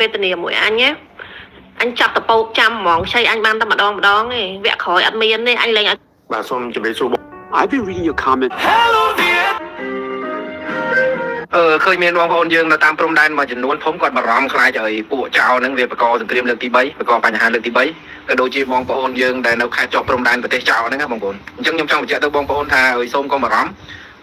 វេទនាមួយអញណាអញចាប់តពោកចាំហ្មងឆៃអញបានតែម្ដងឯងវគ្គក្រោយអត់មានទេអញលេងឲ្យបាទសូមជម្រាបសួរ I've been reading your comment. ឃើញមានបងប្អូនយើងនៅតាមព្រំដែនមួយចំនួនធំគាត់បារម្ភខ្លាចឲ្យពួកចៅហ្នឹងវាបង្កសង្គ្រាមលើកទី3បង្កបញ្ហាលើកទី3ក៏ដូចជាបងប្អូនយើងដែលនៅខេត្តជាប់ព្រំដែនប្រទេសចៅហ្នឹងណាបងប្អូនអញ្ចឹងខ្ញុំចង់បញ្ជាក់ទៅបងប្អូនថាឲ្យសូមកុំបារម្ភ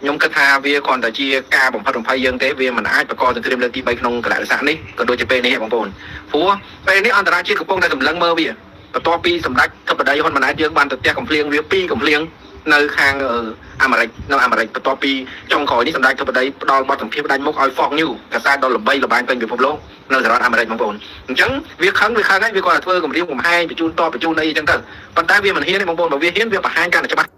ខ្ញុំគិតថាវាគ្រាន់តែជាការបំផិតបំភ័យយើងទេវាមិនអាចបង្កសង្គ្រាមលើកទី3ក្នុងកលៈទេសៈនេះក៏ដូចជាពេលនេះបងប្អូនព្រោះពេលនេះអន្តរជាតិកំពុងតែសម្លឹងមើលវាបន្ទាប់ពីសម្ដេចធិបតីហ៊ុនម៉ាណែតយើងបានទៅផ្ទះកំភ្លៀងវា2កំភ្លៀងនៅខាងអាមេរិកបន្ទាប់ពីចុងក្រោយនេះសម្ដេចធិបតីផ្ដល់បទសម្ភាសន៍ផ្ដាច់មុខឲ្យ Fox News កាសែតដ៏ល្បីល្បាញពេញពិភពលោកនៅសហរដ្ឋអាមេរិកបងប្អូនអញ្ចឹងវាខឹងហើយវាគាត់តែធ្វើគម្រាមកំហែងបញ្ជូនអីអញ្ចឹងទៅប៉ុន្តែវាមិនហ៊ានទេបងប្អូនបើវាហ៊ានវាបង្ហាញកាន់តែច្បាស់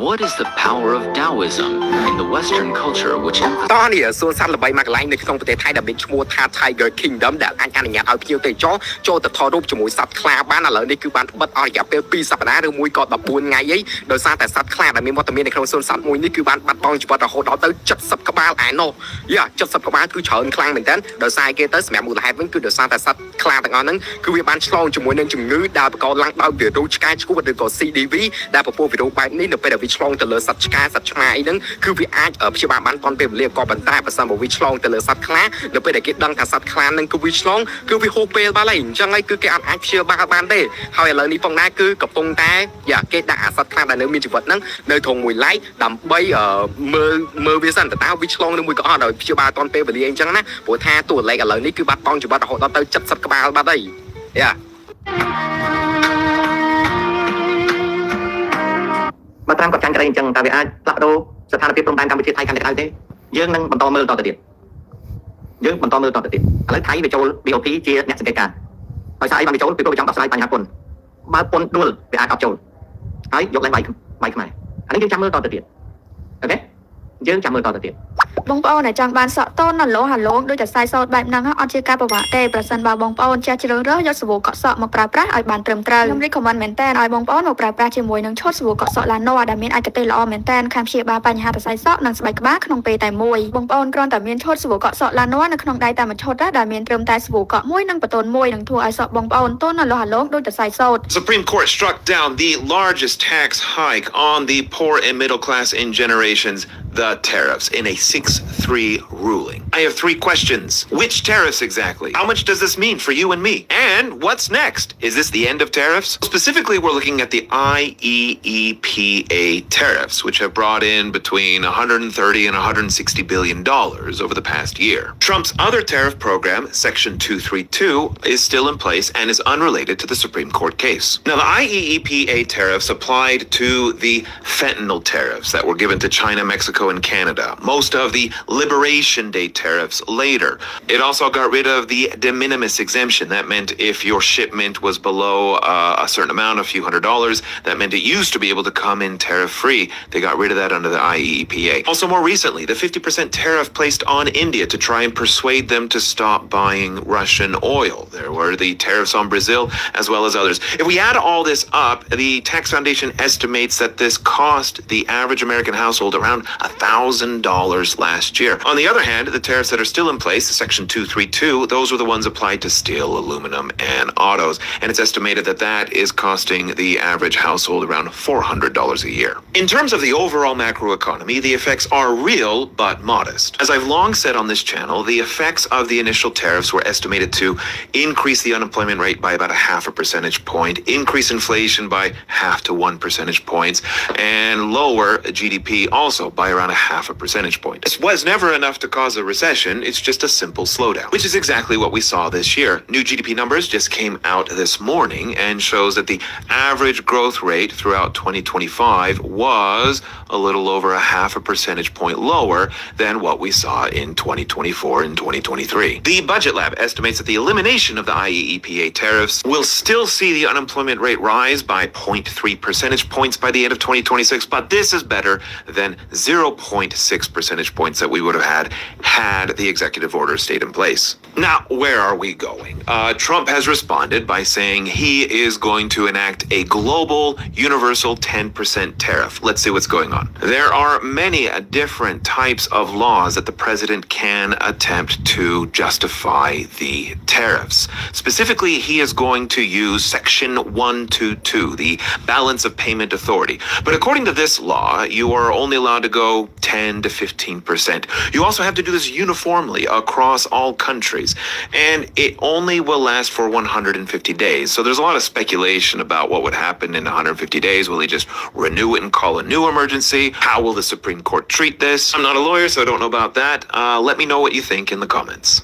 What is the power of Taoism in the Western culture which តោះនេះសួនសត្វល្បីមួយកន្លែងនៅក្នុងប្រទេសថៃដែលមានឈ្មោះថា Tiger Kingdom ដែលអាចអនុញ្ញាតឲ្យភ្ញៀវទេសចរចូលទៅថតរូបជាមួយសត្វខ្លាបានឥឡូវនេះគឺបានបិទអស់រយៈពេល2សប្តាហ៍ឬមួយក៏14ថ្ងៃអីដោយសារតែសត្វខ្លាដែលមានវត្តមាននៅក្នុងសួនសត្វមួយនេះគឺបានបាត់បង់ជីវិតរហូតដល់ទៅ70ក្បាលឯណោះ70ក្បាលគឺច្រើនខ្លាំងមែនតើដោយសារគេទៅសម្រាប់មូលហេតុវិញគឺដោយសារតែសត្វខ្លាទាំងអស់ហ្នឹងគឺវាបានឆ្លងជាមួយនឹងជំងឺដែលបង្កឡើងដោយវីរុសឆ្កែឆ្កួតឬក៏ CDV ដែលពពោះវីរុសបែបនេះនៅពេលដែលវាឆ្លងទៅលើសត្វឆ្កែសត្វឆ្មាអីហ្នឹងគឺវាអាចព្យាបាលបានទាន់ពេលវេលាក៏ប៉ុន្តែបើសិនបើវាឆ្លងទៅលើសត្វខ្លានៅពេលដែលគេដឹងថាសត្វខ្លាហ្នឹងគឺវាឆ្លងគឺវាហូរពេលបាត់ហើយអញ្ចឹងហើយគឺគេអាចព្យាបាលបានទេហើយឥឡូវនេះផងដែរគឺកំពុងតែគេដាក់អាសត្វខ្លាដែលនៅមានជីវិតហ្នឹងនៅត្រង់មួយឡែកដើម្បីមើលវាសិនតើវាឆ្លងឬមួយក៏អត់ដោយព្យាបាលទាន់ពេលវេលាអញ្ចឹងណាព្រោះថាតួលេខឥឡូវនេះគឺបាត់បង់ជីវិតរហូតដល់ទៅ70ក្បាលបាត់ហើយបើតាមគាត់ចាញ់ក្តីអញ្ចឹងតើវាអាចផ្លាស់ប្ដូរស្ថានភាពព្រំដែនកម្ពុជាថៃកាន់តែក្តៅទេយើងនឹងបន្តមើលតទៅទៀតឥឡូវថៃវាចូល BOP ជាអ្នកសង្កេតការណ៍ហើយសារអីបានវាចូលពីព្រោះវាចង់ដោះស្រាយបញ្ហាពន្ធបើពន្ធដួលវាអាចអត់ចូលហើយយកឡើងបាយខ្មែរអានេះយើងចាំមើលតទៅទៀតអូខេយើងចាំមើលតទៅទៀតបងប្អូនដែលចង់បានសក់តូនណាឡូដូចតែខ្សែសោតបែបហ្នឹងអត់ជាការពិបាកទេប្រសិនបើបងប្អូនចេះជ្រើសរើសយកសាប៊ូកក់សក់មកប្រើប្រាស់ឲ្យបានត្រឹមត្រូវខ្ញុំ recommend មែនតើឲ្យបងប្អូនមកប្រើប្រាស់ជាមួយនឹងឈុតសាប៊ូកក់សក់ឡាណូដែលមានឯកទេសល្អមែនតើខាងព្យាបាលបញ្ហាសរសៃសក់និងស្បែកក្បាលក្នុងពេលតែមួយបងប្អូនគ្រាន់តែមានឈុតសាប៊ូកក់សក់ឡាណូនៅក្នុងដៃតែមួយឈុតដែលមានត្រឹមតែសាប៊ូកក់មួយនិងបតូនមួយនឹងធ្វើឲ្យសក់បងប្អូនតូនណាឡូដូចតែខ្សែសោត Supreme Court struck down the largest tax hike on the poor and middle class in generations, the tariffs, in a 6-3 ruling. I have 3 questions. Which tariffs exactly? How much does this mean for you and me? And what's next? Is this the end of tariffs? Specifically, we're looking at the IEEPA tariffs, which have brought in between $130 and $160 billion over the past year. Trump's other tariff program, Section 232, is still in place and is unrelated to the Supreme Court case. Now, the IEEPA tariffs applied to the fentanyl tariffs that were given to China, Mexico, and Canada. Most of the Liberation Day tariffs later. It also got rid of the de minimis exemption. That meant if your shipment was below a certain amount, a few $100s, that meant it used to be able to come in tariff-free. They got rid of that under the IEEPA. Also, more recently, the 50% tariff placed on India to try and persuade them to stop buying Russian oil. There were the tariffs on Brazil, as well as others. If we add all this up, the Tax Foundation estimates that this cost the average American household around $1,000 last year. On the other hand, the tariffs that are still in place, Section 232, those were the ones applied to steel, aluminum, and autos. And it's estimated that that is costing the average household around $400 a year. In terms of the overall macroeconomy, the effects are real, but modest. As I've long said on this channel, the effects of the initial tariffs were estimated to increase the unemployment rate by about 0.5 percentage point, increase inflation by 0.5 to 1 percentage points, and lower GDP also by around 0.5 percentage point. This was never enough to cause a recession, it's just a simple slowdown, which is exactly what we saw this year. New GDP numbers just came out this morning and shows that the average growth rate throughout 2025 was a little over 0.5 percentage point lower than what we saw in 2024 and 2023. The Budget Lab estimates that the elimination of the IEEPA tariffs will still see the unemployment rate rise by 0.3 percentage points by the end of 2026, but this is better than 0 0.6 percentage points that we would have had the executive order stayed in place. Now, where are we going? Trump has responded by saying he is going to enact a global universal 10% tariff. Let's see what's going on. There are many different types of laws that the president can attempt to justify the tariffs. Specifically, he is going to use Section 122, the Balance of Payment Authority. But according to this law, you are only allowed to go 10 to 15%. You also have to do this uniformly across all countries, and it only will last for 150 days. So there's a lot of speculation about what would happen in 150 days. Will he just renew it and call a new emergency? How will the Supreme Court treat this? I'm not a lawyer, so I don't know about that. Let me know what you think in the comments.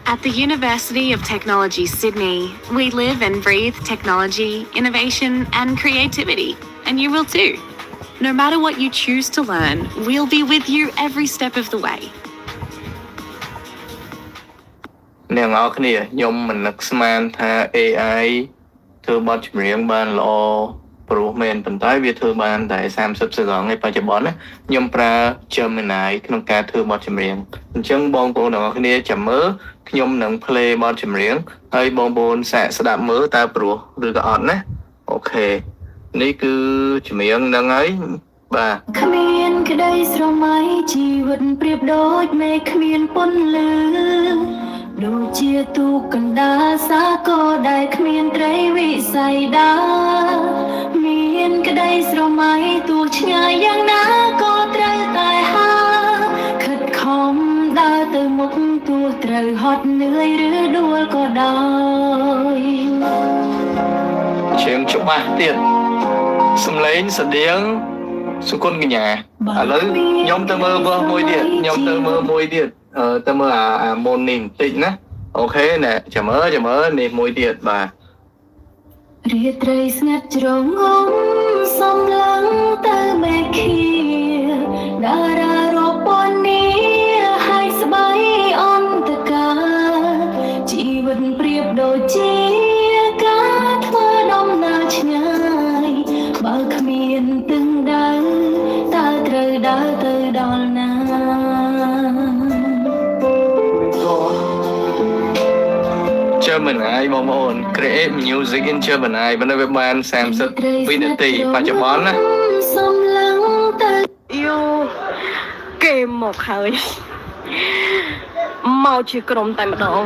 At the University of Technology, Sydney, we live and breathe technology, innovation, and creativity, and you will too. No matter what you choose to learn, we'll be with you every step of the way. អ្នកនរគ្នាខ្ញុំមិននឹកស្មានថា AI ធ្វើបទចម្រៀងបានល្អព្រោះមែនប៉ុន្តែវាធ្វើបានតែ30សតង្ហ៍ឯបច្ចុប្បន្នណាខ្ញុំប្រើ Gemini ក្នុងការធ្វើបទចម្រៀងអញ្ចឹងបងប្អូនទាំងអស់គ្នាចាំមើលខ្ញុំនឹង play បទចម្រៀងហើយបងប្អូនសាកស្ដាប់មើលតើព្រោះឬក៏អត់ណាអូខេនេះគឺចម្រៀងហ្នឹងហើយបាទគ្មានក្តីស្រមៃជីវិតប្រៀបដូចមេគ្មានពន្លឺដូចជាទូកណ្ដាលសាគរដែលគ្មានត្រីវិស័យដាមានក្តីស្រមៃទូឆ្ងាយយ៉ាងណាក៏ត្រូវតែហាខិតខំដើរទៅមុខទោះត្រូវហត់នឿយឬដួលក៏ដោយជាងច្បាស់ទៀតសំឡេងស្តៀងសុគន្ធកញ្ញាឥឡូវខ្ញុំទៅមើលមើលមួយទៀតខ្ញុំទៅមើលមួយទៀតទៅមើលអាមុននេះបន្តិចណាអូខេណែចាំមើលនេះមួយទៀតបាទរាត្រីស្ងាត់ជ្រងងសំឡឹងទៅមេឃាតារារាប់ពាន់នេះហើយស្បៃអន្តកាជីវិតប្រៀបដូចជាការធ្វើដំណើរឆ្ងាយបើគ្មានទិសដៅតើត្រូវដើរទៅដល់ណា Gemini បងប្អូន create music in Gemini មិនវាបាន30វិនាទីបច្ចុប្បន្នណាយូគេមកហើយមកជាក្រុមតែម្ដង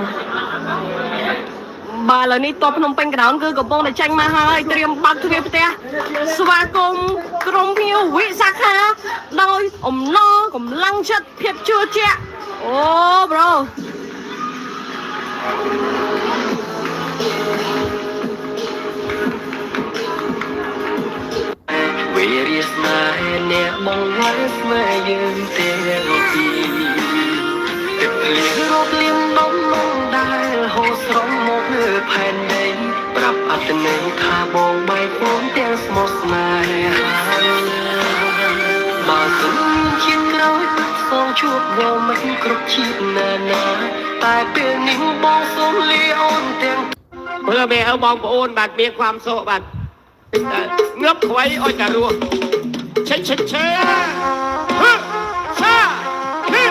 បាទឥឡូវនេះតបភ្នំពេញក្រោនគឺកំពុងតែចាញ់មកហើយត្រៀមបើកទ្វារផ្ទះស្វាគមន៍ក្រុមភ្ញៀវវិសាខាដោយអំណរកម្លាំងចិត្តភាពជឿជាក់អូប្រូ វារៀស្នេហ៍អ្នកបងវល់ស្មើយើងទេរពីទឹកលៀងរកលៀងនំនំដែលហូរស្រង់មកលើផែនដីប្រាប់អត្តន័យថាបងបែកពុំទាំងស្មោះស្នេហាបើសិនជាតិក្រោយសូមជួបបងមិនគ្រប់ជាតិណាណាតែពេលនេះបងសូមលាអូនទាំងមើលមេបងប្អូនបាទមានความសុខបាទងឹបខ្វៃអោយតែរស់ឆេឆេឆេហឺសាហឺ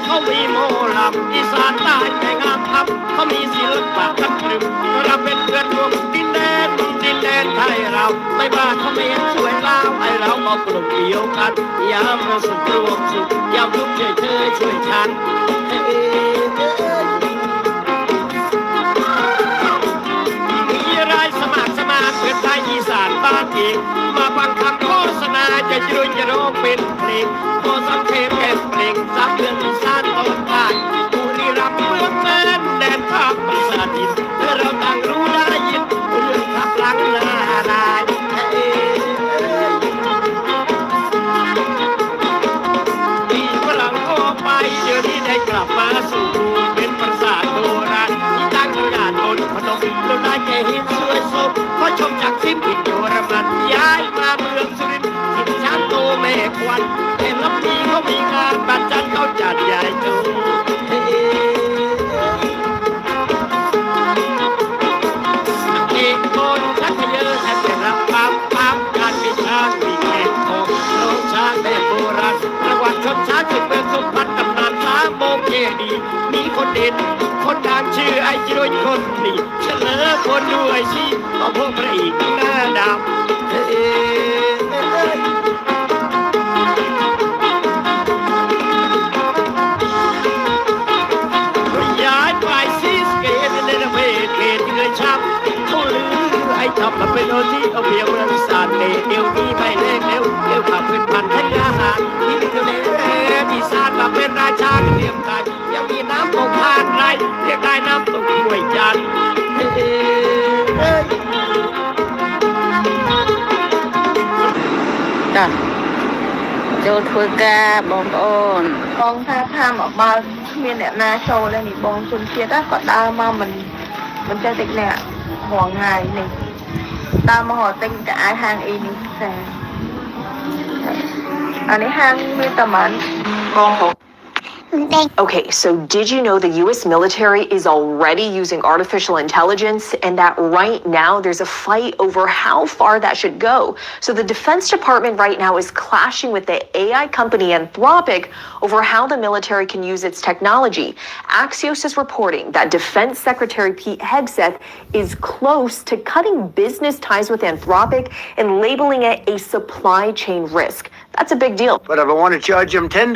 เขามีโมลำอีสานใต้ในงามทับเขามีศิลปะทับตรึมเราเป็นเพื่อนร่วมดินแดนไทยเราไม่ว่าเขาเมียช่วยลาวไอเราก็กลุ่มเดียวกันยามเราสุขรวมสุขยามทุกข์เฉยช่วยฉันมีรายสมัครสมานเพื่อไทยอีสานบ้านเองมาฟังคำโฆษณาจะยืนจะร้องเป็นเพลงโฆษณาเพลงเพลงซับเรื่องอีสานตอนใต้บุรีรัมย์เมืองแม่นแดนภาคประสาทดินเราต่างรู้ได้ยินเรื่องทับหลังหน้าลายปีฝรั่งก็ไปเดี๋ยวนี้ได้กลับมาสู่เป็นปราสาทโบราณที่ตั้งอยู่ย่านนนทพนมต้นไม้แก่หินสวยสดก็ชมจากทิพย์ที่อยู่ระมันย้ายมาเมืองสุรินทร์ถิ่นช้างโตแม่ควันแต่ละปีเขามีงานบัดจันเขาจัดใหญ่โตเอกโกนชักเยอะแทบจะรับปั๊มการมีช้างมีแขกทองโลงช้างแบบโบราณประวัติชนช้างจุดเป็นสมบัติตำนานช้างโบกเจดีมีคนเด่นคนดังชื่อไอ้จิโร่คนนี้เฉลยคนด้วยชีก็พวกพระเอกหน้าดำย้ายไปซีสเกตในระเวทเขตเงินชับเขาลือไอ้ทับมาเป็นโอที่เอาเพียงเรื่องสารเดียวนี้ไม่เล่นเร็วขับเป็นพันให้อาหารที่นี่เล่นที่สารมาเป็นราชาเรียมไทยยังมีน้ำตกผ่านไรเรียกได้น้ำตกห้วยจันทร์จ้ะโจทย์ฝึกกาบองโอนบองท่าทางออกมาเมียเนี่ยนาโชว์เลยนี่บองชุนเชียร์ก็ดาวมามันจะติดเนี่ยห่วงไงนี่ตามมาห่อติงจะอาทางเอนี่แต่อันนี้ทางมีแต่มันบองผม Okay, so did you know the U.S. military is already using artificial intelligence and that right now there's a fight over how far that should go? So the Defense Department right now is clashing with the AI company Anthropic over how the military can use its technology. Axios is reporting that Defense Secretary Pete Hegseth is close to cutting business ties with Anthropic and labeling it a supply chain risk. That's a big deal. But if I want to charge him $10,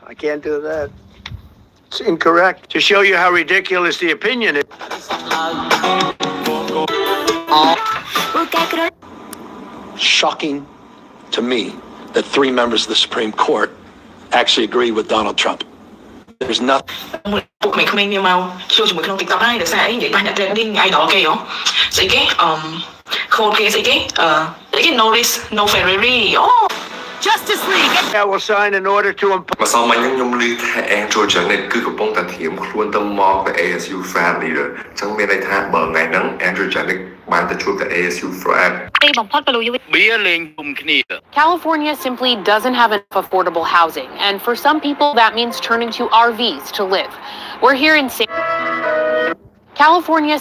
I can't do that. It's incorrect. To show you how ridiculous the opinion is. Shocking to me that 3 members of the Supreme Court actually agree with Donald Trump. There's nothing. Mày không nên mau kêu chúng mình không TikTok này được sao ấy vậy ba nhận trending ai đó kìa cái cold case cái no risk no Ferrari Justice League. I will sign an order to impose. ម្សិលមិញខ្ញុំឮថា Andrew Janet គឺកំពុងតែធៀមខ្លួនទៅមកទៅ ASU Frat Leader ចឹងមានន័យថាបើថ្ងៃហ្នឹង Andrew Janet បានទៅជួបតែ ASU Frat California simply doesn't have enough affordable housing, and for some people that means turning to RVs to live. We're here in California.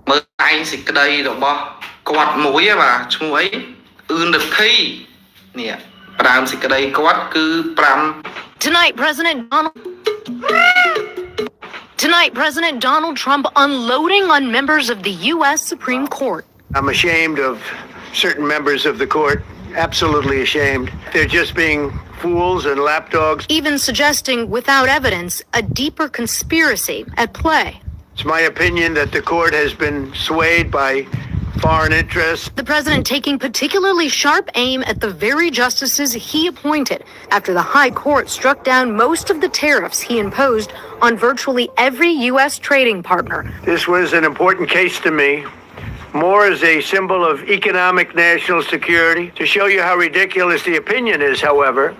Mơ tay xịt cái đây rồi bo quạt mũi á bà chú ấy ươn được thi nè pram xịt cái đây quạt cứ pram. Tonight, President Donald Trump unloading on members of the U.S. Supreme Court. I'm ashamed of certain members of the court. Absolutely ashamed. They're just being fools and lapdogs. Even suggesting, without evidence, a deeper conspiracy at play. It's my opinion that the court has been swayed by foreign interests. The president taking particularly sharp aim at the very justices he appointed after the high court struck down most of the tariffs he imposed on virtually every U.S. trading partner. This was an important case to me, more as a symbol of economic national security. To show you how ridiculous the opinion is, however,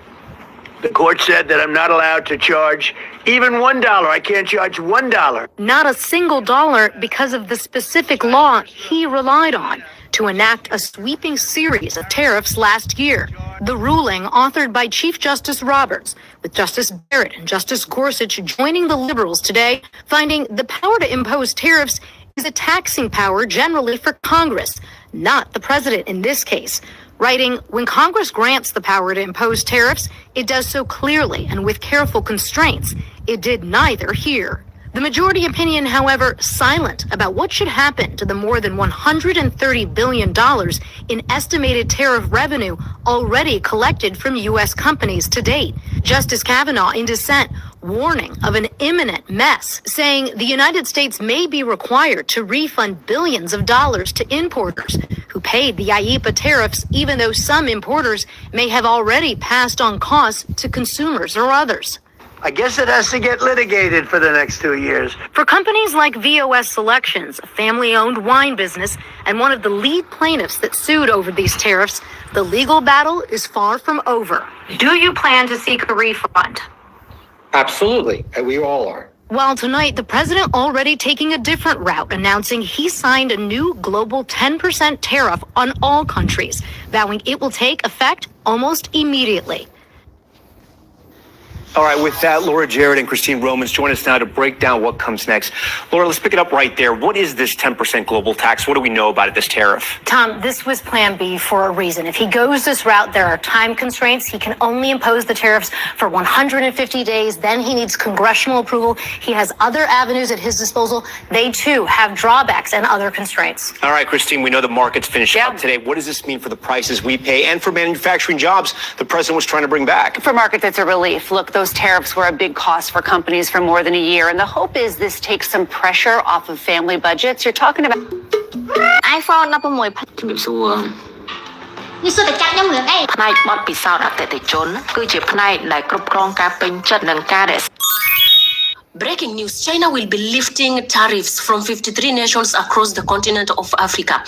the court said that I'm not allowed to charge even $1. I can't charge $1. Not a single dollar because of the specific law he relied on to enact a sweeping series of tariffs last year. The ruling, authored by Chief Justice Roberts, with Justice Barrett and Justice Gorsuch joining the liberals today, finding the power to impose tariffs is a taxing power generally for Congress, not the president in this case. Writing, when Congress grants the power to impose tariffs, it does so clearly and with careful constraints. It did neither here. The majority opinion, however, silent about what should happen to the more than $130 billion in estimated tariff revenue already collected from U.S. companies to date. Justice Kavanaugh, in dissent, warning of an imminent mess, saying the United States may be required to refund billions of dollars to importers who paid the IEEPA tariffs, even though some importers may have already passed on costs to consumers or others. I guess it has to get litigated for the next 2 years. For companies like VOS Selections, a family-owned wine business, and one of the lead plaintiffs that sued over these tariffs, the legal battle is far from over. Do you plan to seek a refund? Absolutely, we all are. While tonight, the president already taking a different route, announcing he signed a new global 10% tariff on all countries, vowing it will take effect almost immediately. All right, with that, Laura Jarrett and Christine Romans join us now to break down what comes next. Laura, let's pick it up right there. What is this 10% global tax? What do we know about it, this tariff? Tom, this was Plan B for a reason. If he goes this route, there are time constraints. He can only impose the tariffs for 150 days. Then he needs congressional approval. He has other avenues at his disposal. They, too, have drawbacks and other constraints. All right, Christine, we know the market's finishing up today. What does this mean for the prices we pay and for manufacturing jobs the president was trying to bring back? For markets, it's a relief. Look, those tariffs were a big cost for companies for more than a year, and the hope is this takes some pressure off of family budgets. You're talking about iPhone 16 ជំរាបសួរនេះសុទ្ធតែចាក់ខ្ញុំរឿងអីផ្នែកបទពិសោធន៍អតិថិជនគឺជាផ្នែកដែលគ្រប់គ្រងការពេញចិត្តនិងការរក្សា Breaking news, China will be lifting tariffs from 53 nations across the continent of Africa.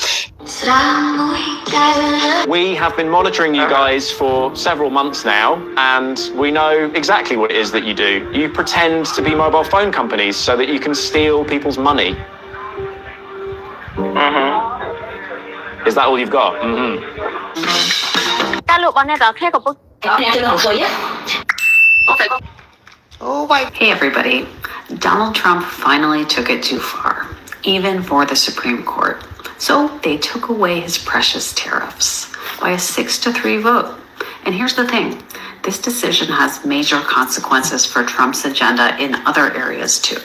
We have been monitoring you guys for several months now, and we know exactly what it is that you do. You pretend to be mobile phone companies so that you can steal people's money. Is that all you've got? Hey everybody, Donald Trump finally took it too far, even for the Supreme Court. So they took away his precious tariffs by a 6-3 vote. And here's the thing, this decision has major consequences for Trump's agenda in other areas too.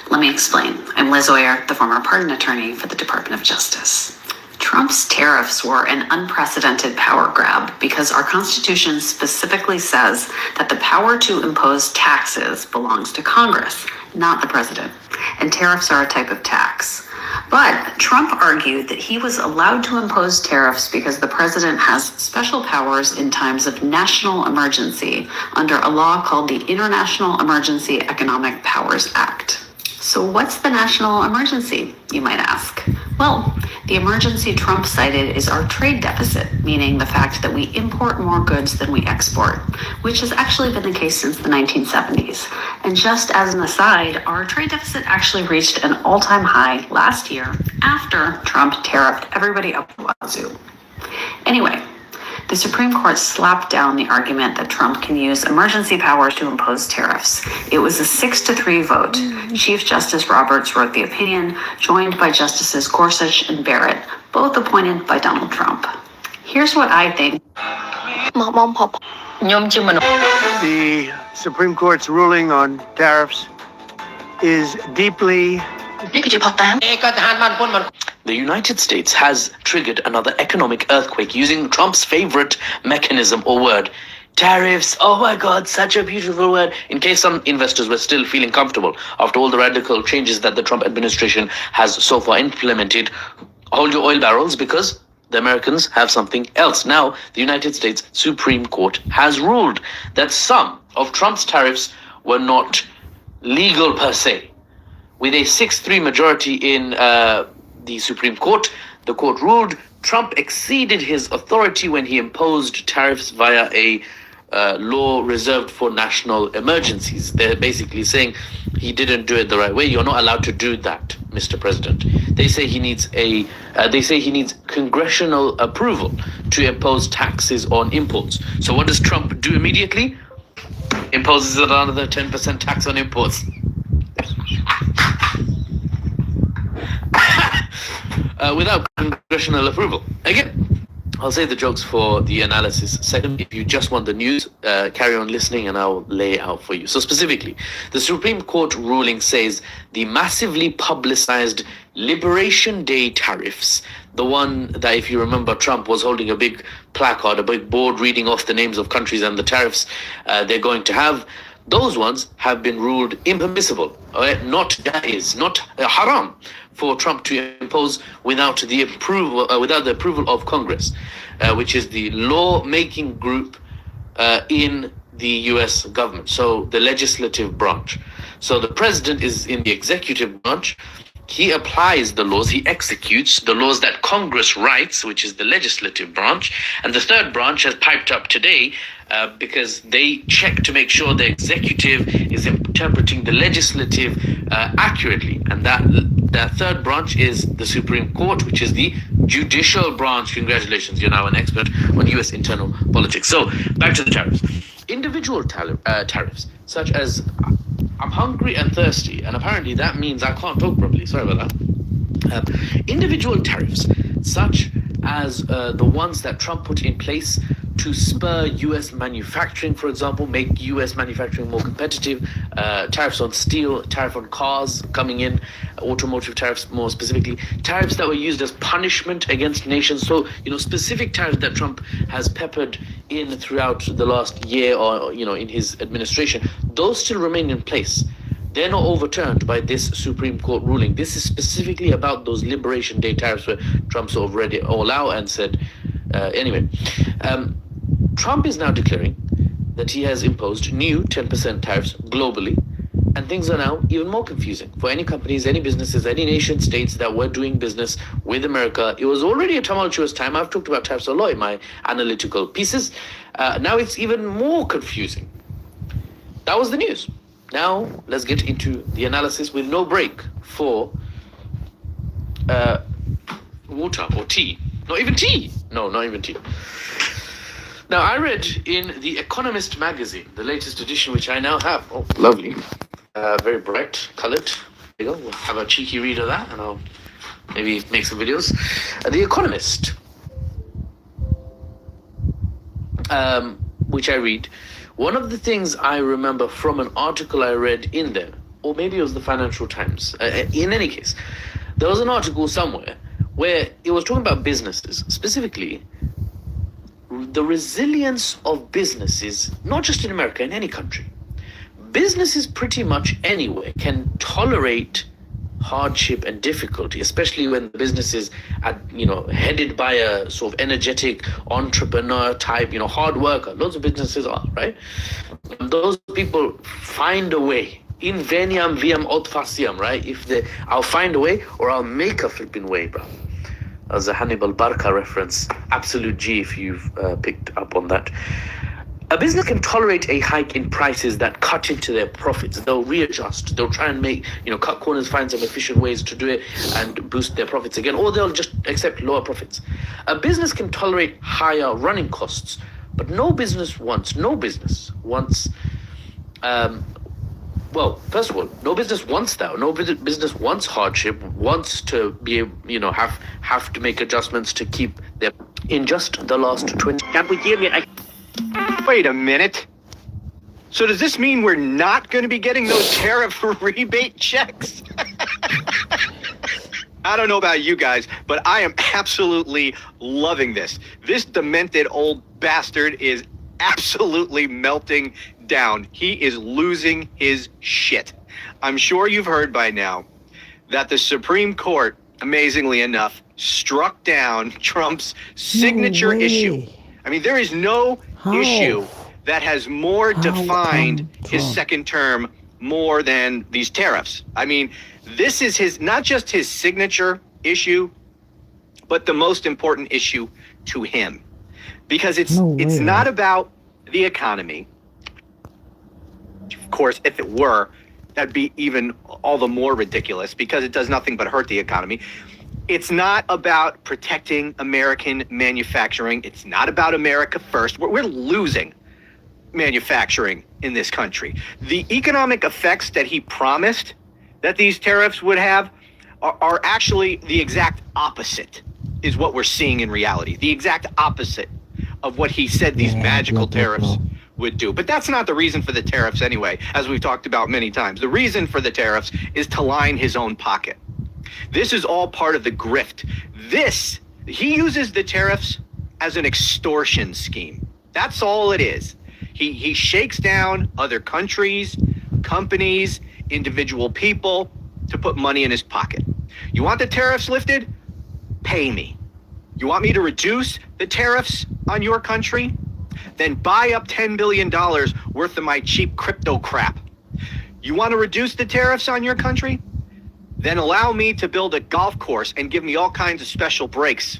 Let me explain. I'm Liz Oyer, the former pardon attorney for the Department of Justice. Trump's tariffs were an unprecedented power grab because our Constitution specifically says that the power to impose taxes belongs to Congress, not the president. And tariffs are a type of tax. But Trump argued that he was allowed to impose tariffs because the president has special powers in times of national emergency under a law called the International Emergency Economic Powers Act. So what's the national emergency, you might ask? Well, the emergency Trump cited is our trade deficit, meaning the fact that we import more goods than we export, which has actually been the case since the 1970s. And just as an aside, our trade deficit actually reached an all-time high last year after Trump tariffed everybody up the wazoo. Anyway, the Supreme Court slapped down the argument that Trump can use emergency powers to impose tariffs. It was a 6-3 vote. Chief Justice Roberts wrote the opinion, joined by Justices Gorsuch and Barrett, both appointed by Donald Trump. Here's what I think. The Supreme Court's ruling on tariffs is deeply The United States has triggered another economic earthquake using Trump's favorite mechanism or word, tariffs. Oh my God, such a beautiful word. In case some investors were still feeling comfortable after all the radical changes that the Trump administration has so far implemented, hold your oil barrels because the Americans have something else. Now, the United States Supreme Court has ruled that some of Trump's tariffs were not legal per se. With a 6-3 majority in the Supreme Court, the court ruled Trump exceeded his authority when he imposed tariffs via a law reserved for national emergencies. They're basically saying he didn't do it the right way. You're not allowed to do that, Mr. President. They say he needs congressional approval to impose taxes on imports. So what does Trump do immediately? Imposes another 10% tax on imports. Without congressional approval. Again, I'll save the jokes for the analysis segment. If you just want the news, carry on listening and I'll lay it out for you. So specifically, the Supreme Court ruling says the massively publicized Liberation Day tariffs, the one that, if you remember, Trump was holding a big placard, a big board reading off the names of countries and the tariffs they're going to have, those ones have been ruled impermissible, not jaiz, not haram for Trump to impose without the approval of Congress, which is the law-making group in the U.S. government, so the legislative branch. So the president is in the executive branch. He applies the laws, he executes the laws that Congress writes, which is the legislative branch. And the third branch has piped up today because they check to make sure the executive is interpreting the legislative accurately. And that third branch is the Supreme Court, which is the judicial branch. Congratulations, you're now an expert on U.S. internal politics. So back to the tariffs. Individual tariffs, such as I'm hungry and thirsty, and apparently that means I can't talk properly. Sorry about that. Individual tariffs, such as the ones that Trump put in place to spur U.S. manufacturing, for example, make U.S. manufacturing more competitive, tariffs on steel, tariff on cars coming in, automotive tariffs more specifically, tariffs that were used as punishment against nations. So, specific tariffs that Trump has peppered in throughout the last year or, in his administration, those still remain in place. They're not overturned by this Supreme Court ruling. This is specifically about those Liberation Day tariffs where Trump sort of read it all out and said, anyway, Trump is now declaring that he has imposed new 10% tariffs globally, and things are now even more confusing for any companies, any businesses, any nation states that were doing business with America. It was already a tumultuous time. I've talked about tariffs a lot in my analytical pieces. Now it's even more confusing. That was the news. Now let's get into the analysis with no break for water or tea. Not even tea. No, not even tea. Now, I read in The Economist magazine, the latest edition, which I now have. Oh, lovely. Very bright, colored. There you go. We'll have a cheeky read of that, and I'll maybe make some videos. The Economist, which I read, one of the things I remember from an article I read in there, or maybe it was the Financial Times, in any case, there was an article somewhere where it was talking about businesses, specifically the resilience of businesses, not just in America, in any country. Businesses pretty much anywhere can tolerate hardship and difficulty, especially when the business is headed by a sort of energetic entrepreneur type, hard worker. Lots of businesses are, right? And those people find a way. In veniam viam aut faciam, right? I'll find a way or I'll make a flipping way, bro. As a Hannibal Barca reference, absolute G if you've picked up on that. A business can tolerate a hike in prices that cut into their profits. They'll readjust. They'll try and cut corners, find some efficient ways to do it and boost their profits again, or they'll just accept lower profits. A business can tolerate higher running costs, but no business wants, well, first of all, no business wants that. No business wants hardship, wants to be, have to make adjustments to keep their. In just the last 20. Wait a minute. So does this mean we're not going to be getting those tariff rebate checks? I don't know about you guys, but I am absolutely loving this. This demented old bastard is absolutely melting down. He is losing his shit. I'm sure you've heard by now that the Supreme Court, amazingly enough, struck down Trump's signature issue. I mean, there is no issue that has more defined his second term more than these tariffs. I mean, this is not just his signature issue, but the most important issue to him. Because it's not about the economy. Of course, if it were, that'd be even all the more ridiculous because it does nothing but hurt the economy. It's not about protecting American manufacturing. It's not about America first. We're losing manufacturing in this country. The economic effects that he promised that these tariffs would have are actually the exact opposite is what we're seeing in reality. The exact opposite of what he said these magical tariffs would do. But that's not the reason for the tariffs anyway, as we've talked about many times. The reason for the tariffs is to line his own pocket. This is all part of the grift. He uses the tariffs as an extortion scheme. That's all it is. He shakes down other countries, companies, individual people to put money in his pocket. You want the tariffs lifted? Pay me. You want me to reduce the tariffs on your country? Then buy up $10 billion worth of my cheap crypto crap. You want to reduce the tariffs on your country? Then allow me to build a golf course and give me all kinds of special breaks.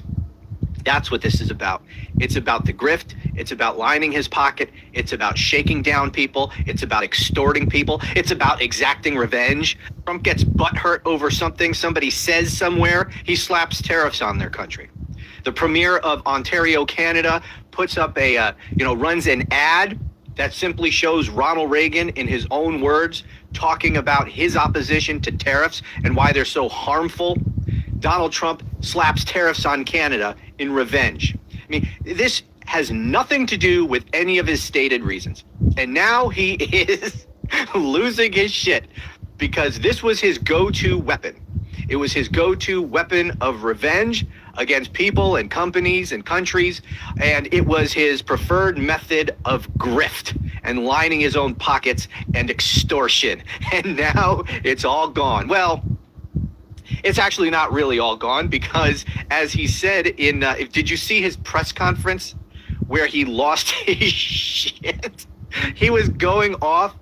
That's what this is about. It's about the grift. It's about lining his pocket. It's about shaking down people. It's about extorting people. It's about exacting revenge. Trump gets butthurt over something somebody says somewhere. He slaps tariffs on their country. The premier of Ontario, Canada, puts up runs an ad that simply shows Ronald Reagan in his own words talking about his opposition to tariffs and why they're so harmful. Donald Trump slaps tariffs on Canada in revenge. I mean, this has nothing to do with any of his stated reasons. And now he is losing his shit because this was his go-to weapon. It was his go-to weapon of revenge against people and companies and countries, and it was his preferred method of grift and lining his own pockets and extortion. And now it's all gone. Well, it's actually not really all gone because, as he said did you see his press conference where he lost his shit? He was going off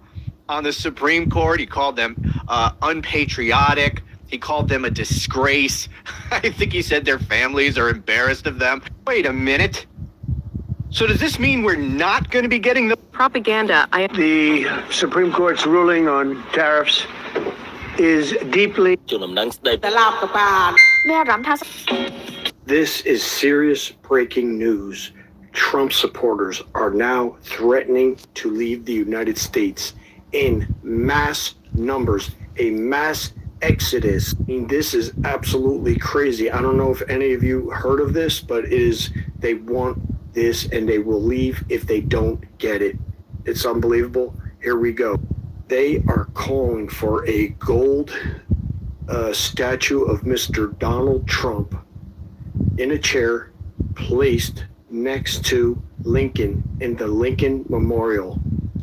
on the Supreme Court. He called them unpatriotic. He called them a disgrace. I think he said their families are embarrassed of them. Wait a minute. So does this mean we're not going to be getting the propaganda? The Supreme Court's ruling on tariffs is deeply. This is serious breaking news. Trump supporters are now threatening to leave the United States in mass numbers, a mass exodus. I mean, this is absolutely crazy. I don't know if any of you heard of this, but they want this and they will leave if they don't get it. It's unbelievable. Here we go. They are calling for a gold statue of Mr. Donald Trump in a chair placed next to Lincoln in the Lincoln Memorial.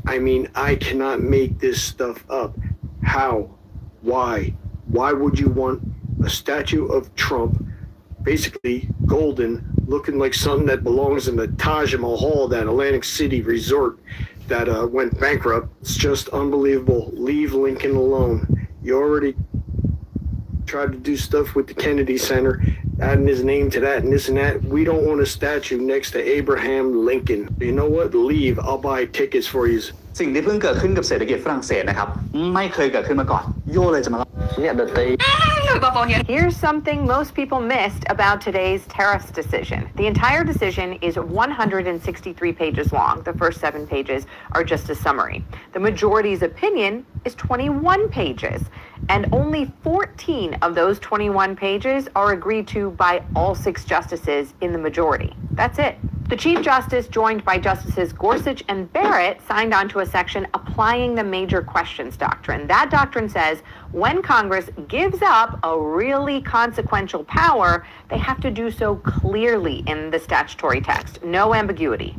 I mean, I cannot make this stuff up. How? Why? Why would you want a statue of Trump, basically golden, looking like something that belongs in the Taj Mahal, that Atlantic City resort that went bankrupt? It's just unbelievable. Leave Lincoln alone. You already tried to do stuff with the Kennedy Center, adding his name to that and this and that. We don't want a statue next to Abraham Lincoln. You know what? Leave. I'll buy tickets for you. สิ่งที่เพิ่งเกิดขึ้นกับเศรษฐกิจฝรั่งเศสนะครับไม่เคยเกิดขึ้นมาก่อนโย่เลยจะมา Here's something most people missed about today's tariffs decision. The entire decision is 163 pages long. The first 7 pages are just a summary. The majority's opinion is 21 pages, and only 14 of those 21 pages are agreed to by all 6 justices in the majority. That's it. The Chief Justice, joined by Justices Gorsuch and Barrett, signed onto a section applying the major questions doctrine. That doctrine says when Congress gives up a really consequential power, they have to do so clearly in the statutory text. No ambiguity.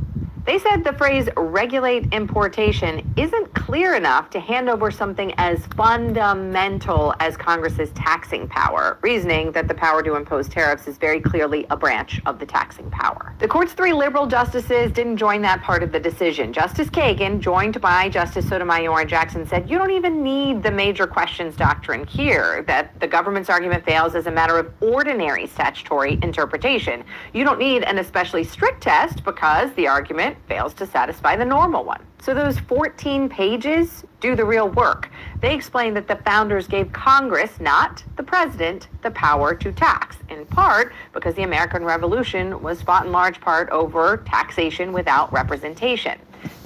They said the phrase regulate importation isn't clear enough to hand over something as fundamental as Congress's taxing power, reasoning that the power to impose tariffs is very clearly a branch of the taxing power. The court's 3 liberal justices didn't join that part of the decision. Justice Kagan, joined by Justice Sotomayor and Jackson, said you don't even need the major questions doctrine here, that the government's argument fails as a matter of ordinary statutory interpretation. You don't need an especially strict test because the argument fails to satisfy the normal one. So those 14 pages do the real work. They explain that the founders gave Congress, not the president, the power to tax, in part because the American Revolution was fought in large part over taxation without representation.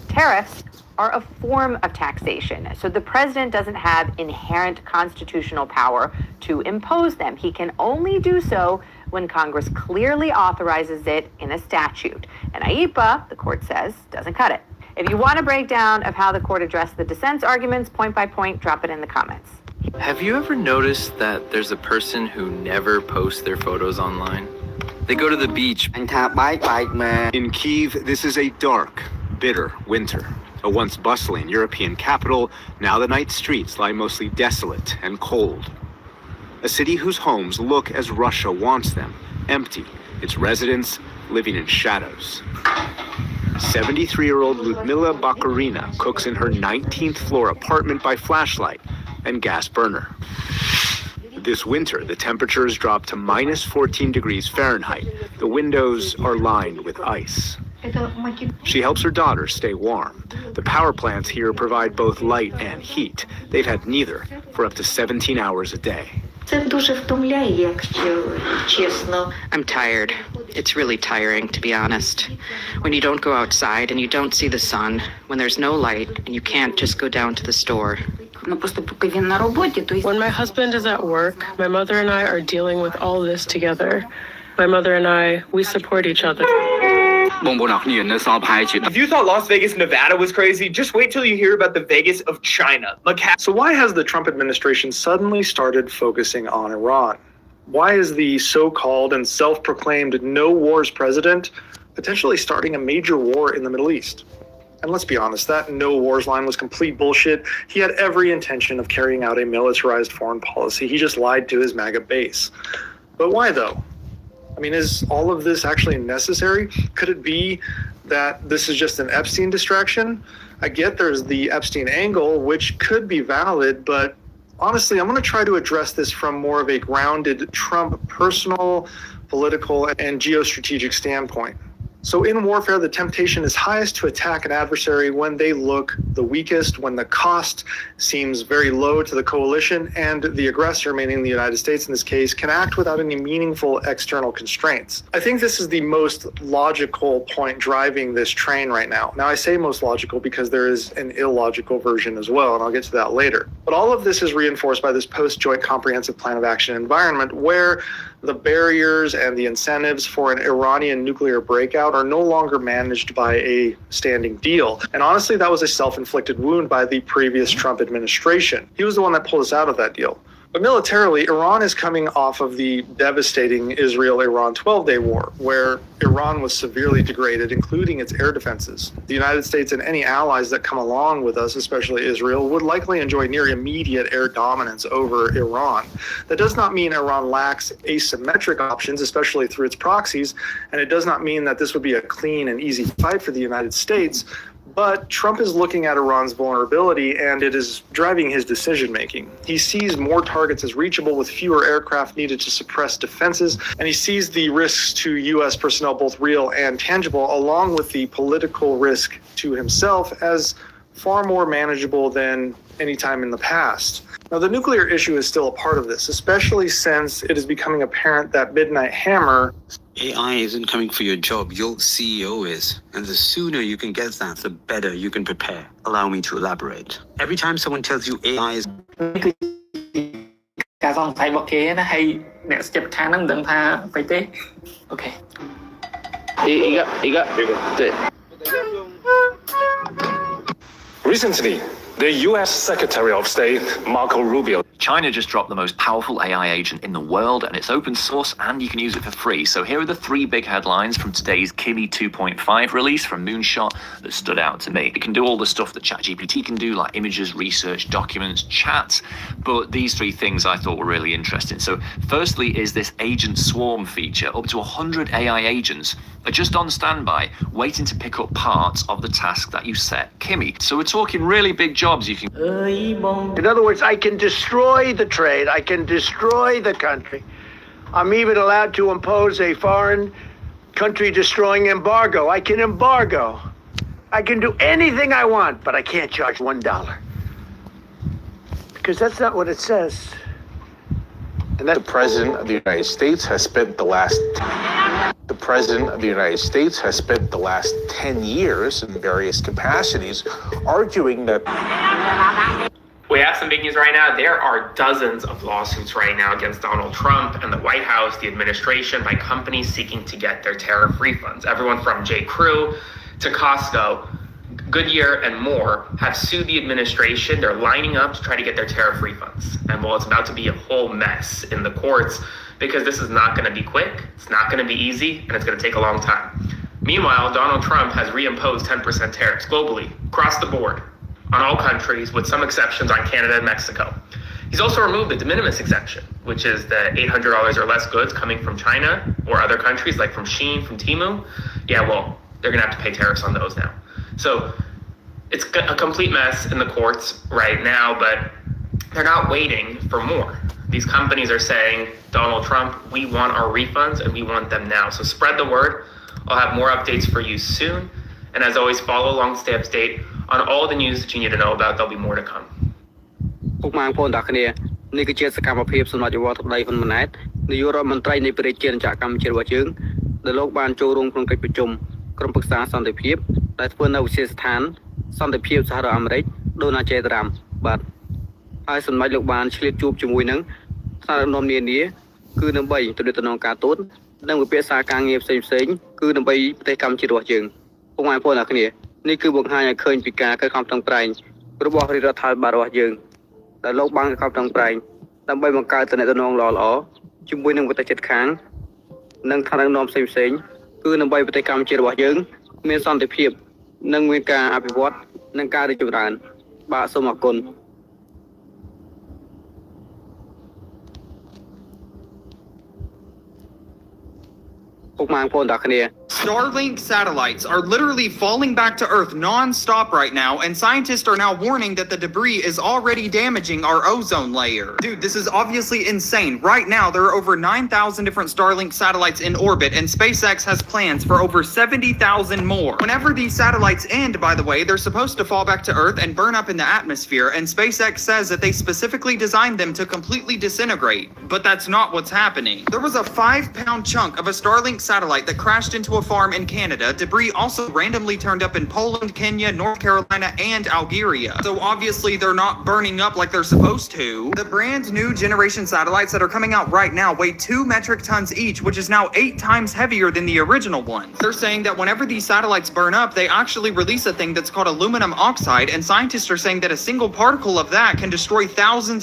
Tariffs are a form of taxation, so the president doesn't have inherent constitutional power to impose them. He can only do so when Congress clearly authorizes it in a statute. And IEPA, the court says, doesn't cut it. If you want a breakdown of how the court addressed the dissent's arguments point by point, drop it in the comments. Have you ever noticed that there's a person who never posts their photos online? They go to the beach. In Kyiv, this is a dark, bitter winter. A once bustling European capital, now the night streets lie mostly desolate and cold. A city whose homes look as Russia wants them, empty, its residents living in shadows. 73-year-old Ludmila Bakurina cooks in her 19th floor apartment by flashlight and gas burner. This winter, the temperatures drop to minus 14 degrees Fahrenheit. The windows are lined with ice. She helps her daughter stay warm. The power plants here provide both light and heat. They've had neither for up to 17 hours a day. I'm tired. It's really tiring, to be honest. When you don't go outside and you don't see the sun, when there's no light and you can't just go down to the store. When my husband is at work, my mother and I are dealing with all this together. My mother and I, we support each other. If you thought Las Vegas, Nevada was crazy, just wait till you hear about the Vegas of China. So why has the Trump administration suddenly started focusing on Iran? Why is the so-called and self-proclaimed no wars president potentially starting a major war in the Middle East? And let's be honest, that no wars line was complete bullshit. He had every intention of carrying out a militarized foreign policy. He just lied to his MAGA base. But why though? I mean, is all of this actually necessary? Could it be that this is just an Epstein distraction? I get there's the Epstein angle, which could be valid, but honestly, I'm going to try to address this from more of a grounded Trump personal, political, and geostrategic standpoint. So in warfare, the temptation is highest to attack an adversary when they look the weakest, when the cost seems very low to the coalition, and the aggressor, meaning the United States in this case, can act without any meaningful external constraints. I think this is the most logical point driving this train right now. Now, I say most logical because there is an illogical version as well, and I'll get to that later. But all of this is reinforced by this post-Joint Comprehensive Plan of Action environment where the barriers and the incentives for an Iranian nuclear breakout are no longer managed by a standing deal. And honestly, that was a self-inflicted wound by the previous Trump administration. He was the one that pulled us out of that deal. But militarily, Iran is coming off of the devastating Israel-Iran 12-day war, where Iran was severely degraded, including its air defenses. The United States and any allies that come along with us, especially Israel, would likely enjoy near immediate air dominance over Iran. That does not mean Iran lacks asymmetric options, especially through its proxies, and it does not mean that this would be a clean and easy fight for the United States. But Trump is looking at Iran's vulnerability, and it is driving his decision-making. He sees more targets as reachable with fewer aircraft needed to suppress defenses, and he sees the risks to U.S. personnel, both real and tangible, along with the political risk to himself as far more manageable than any time in the past. Now, the nuclear issue is still a part of this, especially since it is becoming apparent that Midnight Hammer AI isn't coming for your job, your CEO is. And the sooner you can get that, the better you can prepare. Allow me to elaborate. Every time someone tells you AI is ការសង្ស័យរបស់គេណាហើយអ្នកស្ទាប់ខាងហ្នឹងមិនដឹងថាអ្វីទេអូខេ Recently, the U.S. Secretary of State, Marco Rubio. China just dropped the most powerful AI agent in the world, and it's open source and you can use it for free. So here are the 3 big headlines from today's Kimi 2.5 release from Moonshot that stood out to me. It can do all the stuff that ChatGPT can do, like images, research, documents, chats, but these 3 things I thought were really interesting. So firstly is this agent swarm feature. Up to 100 AI agents are just on standby, waiting to pick up parts of the task that you set Kimi. So we're talking really big jobs you can... In other words, I can destroy the trade. I can destroy the country. I'm even allowed to impose a foreign country destroying embargo. I can embargo. I can do anything I want, but I can't charge $1. Because that's not what it says. And that the President of the United States has spent the last 10 years in various capacities arguing that we have some big news right now. There are dozens of lawsuits right now against Donald Trump and the White House, the administration, by companies seeking to get their tariff refunds. Everyone from J.Crew to Costco, Goodyear, and more have sued the administration. They're lining up to try to get their tariff refunds. And well, it's about to be a whole mess in the courts because this is not going to be quick, it's not going to be easy, and it's going to take a long time. Meanwhile, Donald Trump has reimposed 10% tariffs globally, across the board, on all countries, with some exceptions on Canada and Mexico. He's also removed the de minimis exemption, which is the $800 or less goods coming from China or other countries, like from Shein, from Temu. Yeah, well, they're going to have to pay tariffs on those now. So it's a complete mess in the courts right now, but they're not waiting for more. These companies are saying, Donald Trump, we want our refunds and we want them now. So spread the word. I'll have more updates for you soon. And as always, follow along, stay up to date on all the news that you need to know about. There'll be more to come. ពុកម៉ែបងប្អូនទាំងគ្នានេះគឺជាសកម្មភាពសម្រាប់យុវរដ្ឋដីហ៊ុនម៉ាណែតនាយករដ្ឋមន្ត្រីនៃប្រជាជាតិកម្ពុជារបស់យើងដែលលោកបានចូលរួមក្នុងកិច្ចប្រជុំក្រុមប្រឹក្សាសន្តិភាពដែលធ្វើនៅវិទ្យាស្ថានសន្តិភាពសហរដ្ឋអាមេរិកដូណាល់ J. Trump បាទហើយសម្ដេចលោកបានឆ្លៀតជួបជាមួយនឹងថ្នាក់ដឹកនាំនានាគឺដើម្បីទំនាក់ទំនងការទូតនិងវិភាសាការងារផ្សេងៗគឺដើម្បីប្រទេសកម្ពុជារបស់យើងពុកម៉ែបងប្អូនទាំងគ្នានេះគឺបង្ហាញឲ្យឃើញពីការខិតខំប្រឹងប្រែងរបស់រដ្ឋាភិបាលរបស់យើងដែលលោកបានខិតខំប្រឹងប្រែងដើម្បីបង្កើតទំនាក់ទំនងល្អៗជាមួយនឹងប្រទេសជិតខាងនិងថ្នាក់ដឹកនាំផ្សេងៗគឺដើម្បីប្រទេសកម្ពុជារបស់យើងមានសន្តិភាពនិងមានការអភិវឌ្ឍនិងការរីកចម្រើនបាទសូមអរគុណ Starlink satellites are literally falling back to Earth non-stop right now, and scientists are now warning that the debris is already damaging our ozone layer. Dude, this is obviously insane. Right now, there are over 9,000 different Starlink satellites in orbit, and SpaceX has plans for over 70,000 more. Whenever these satellites end, by the way, they're supposed to fall back to Earth and burn up in the atmosphere, and SpaceX says that they specifically designed them to completely disintegrate. But that's not what's happening. There was a 5-pound chunk of a Starlink satellite that crashed into a farm in Canada. Debris also randomly turned up in Poland, Kenya, North Carolina, and Algeria. So obviously they're not burning up like they're supposed to. The brand new generation satellites that are coming out right now weigh 2 metric tons each, which is now 8 times heavier than the original ones. They're saying that whenever these satellites burn up, they actually release a thing that's called aluminum oxide, and scientists are saying that a single particle of that can destroy thousands of